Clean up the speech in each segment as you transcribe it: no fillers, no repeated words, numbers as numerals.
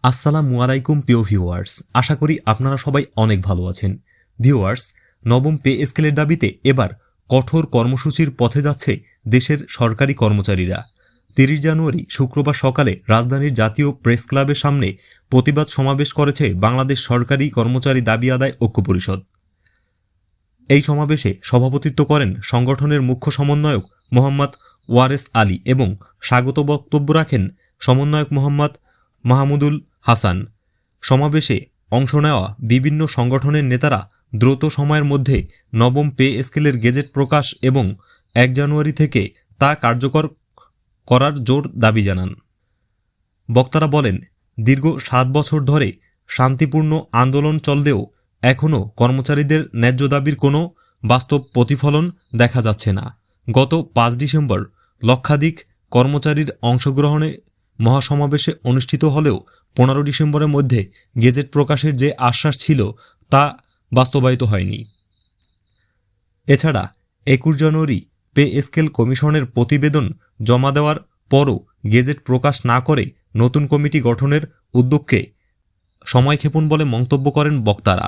আসসালামু আলাইকুম প্রিয় ভিউয়ার্স, আশা করি আপনারা সবাই অনেক ভালো আছেন। ভিউয়ার্স, নবম পে স্কেলের দাবিতে এবার কঠোর কর্মসূচির পথে যাচ্ছে দেশের সরকারি কর্মচারীরা। 30 জানুয়ারি শুক্রবার সকালে রাজধানীর জাতীয় প্রেস ক্লাবের সামনে প্রতিবাদ সমাবেশ করেছে বাংলাদেশ সরকারি কর্মচারী দাবি আদায় ঐক্য পরিষদ। এই সমাবেশে সভাপতিত্ব করেন সংগঠনের মুখ্য সমন্বয়ক মোহাম্মদ ওয়ারেস আলী এবং স্বাগত বক্তব্য রাখেন সমন্বয়ক মোহাম্মদ মাহমুদুল হাসান। সমাবেশে অংশ নেওয়া বিভিন্ন সংগঠনের নেতারা দ্রুত সময়ের মধ্যে নবম পে স্কেলের গেজেট প্রকাশ এবং 1 জানুয়ারি থেকে তা কার্যকর করার জোর দাবি জানান। বক্তারা বলেন, দীর্ঘ 7 বছর ধরে শান্তিপূর্ণ আন্দোলন চললেও এখনও কর্মচারীদের ন্যায্য দাবির কোনো বাস্তব প্রতিফলন দেখা যাচ্ছে না। গত 5 ডিসেম্বর লক্ষাধিক কর্মচারীর অংশগ্রহণে মহাসমাবেশে অনুষ্ঠিত হলেও 15 ডিসেম্বরের মধ্যে গেজেট প্রকাশের যে আশ্বাস ছিল তা বাস্তবায়িত হয়নি। এছাড়া 21 জানুয়ারি পে স্কেল কমিশনের প্রতিবেদন জমা দেওয়ার পরও গেজেট প্রকাশ না করে নতুন কমিটি গঠনের উদ্যোগকে সময়ক্ষেপণ বলে মন্তব্য করেন বক্তারা।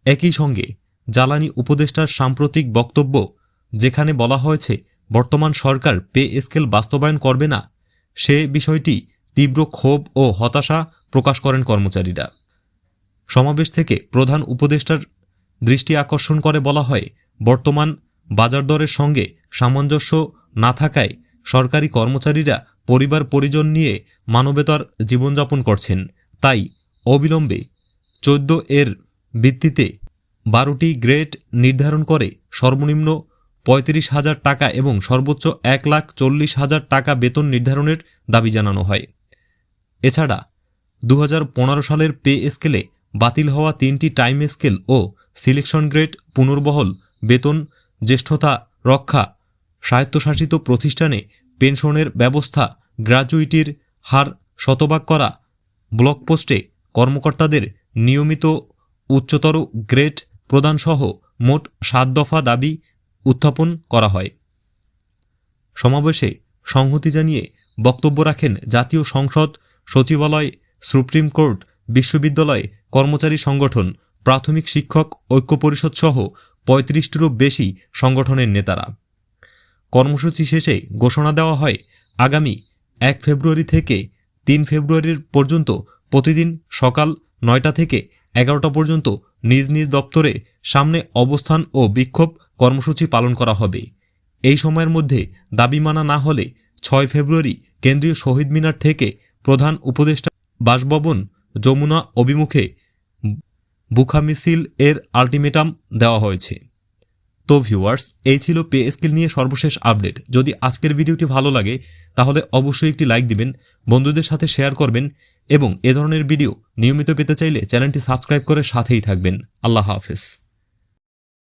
একই সঙ্গে জ্বালানি উপদেষ্টার সাম্প্রতিক বক্তব্য, যেখানে বলা হয়েছে বর্তমান সরকার পে স্কেল বাস্তবায়ন করবে না, সে বিষয়টি তীব্র ক্ষোভ ও হতাশা প্রকাশ করেন কর্মচারীরা। সমাবেশ থেকে প্রধান উপদেষ্টার দৃষ্টি আকর্ষণ করে বলা হয়, বর্তমান বাজার দরের সঙ্গে সামঞ্জস্য না থাকায় সরকারি কর্মচারীরা পরিবার পরিজন নিয়ে মানবেতর জীবনযাপন করছেন। তাই অবিলম্বে 14 এর ভিত্তিতে 12টি গ্রেড নির্ধারণ করে সর্বনিম্ন 35,000 টাকা এবং সর্বোচ্চ 1,40,000 টাকা বেতন নির্ধারণের দাবি জানানো হয়। এছাড়া 2015 সালের পে স্কেলে বাতিল হওয়া 3টি টাইম স্কেল ও সিলেকশন গ্রেড পুনর্বহল, বেতন জ্যেষ্ঠতা রক্ষা, স্বায়ত্তশাসিত প্রতিষ্ঠানে পেনশনের ব্যবস্থা, গ্র্যাচুইটির হার শতভাগ করা, ব্লক পোস্টে কর্মকর্তাদের নিয়মিত উচ্চতর গ্রেড প্রদানসহ মোট 7 দফা দাবি উত্থাপন করা হয়। সমাবেশে সংহতি জানিয়ে বক্তব্য রাখেন জাতীয় সংসদ, সচিবালয়, সুপ্রিম কোর্ট, বিশ্ববিদ্যালয় কর্মচারী সংগঠন, প্রাথমিক শিক্ষক ঐক্য পরিষদ সহ 35টিরও বেশি সংগঠনের নেতারা। কর্মসূচি শেষে ঘোষণা দেওয়া হয়, আগামী 1 ফেব্রুয়ারি থেকে 3 ফেব্রুয়ারি পর্যন্ত প্রতিদিন সকাল 9টা থেকে 11টা পর্যন্ত নিজ নিজ দপ্তরে সামনে অবস্থান ও বিক্ষোভ কর্মসূচি পালন করা হবে। এই সময়ের মধ্যে দাবি মানা না হলে 6 ফেব্রুয়ারি কেন্দ্রীয় শহীদ মিনার থেকে প্রধান উপদেষ্টা বাসভবন যমুনা অভিমুখে বুখা মিছিল এর আলটিমেটাম দেওয়া হয়েছে। তো ভিউয়ার্স, এই ছিল পে স্কেল নিয়ে সর্বশেষ আপডেট। যদি আজকের ভিডিওটি ভালো লাগে তাহলে অবশ্যই একটি লাইক দিবেন, বন্ধুদের সাথে শেয়ার করবেন এবং এ ধরনের ভিডিও নিয়মিত পেতে চাইলে চ্যানেলটি সাবস্ক্রাইব করে সাথেই থাকবেন। আল্লাহ হাফেজ।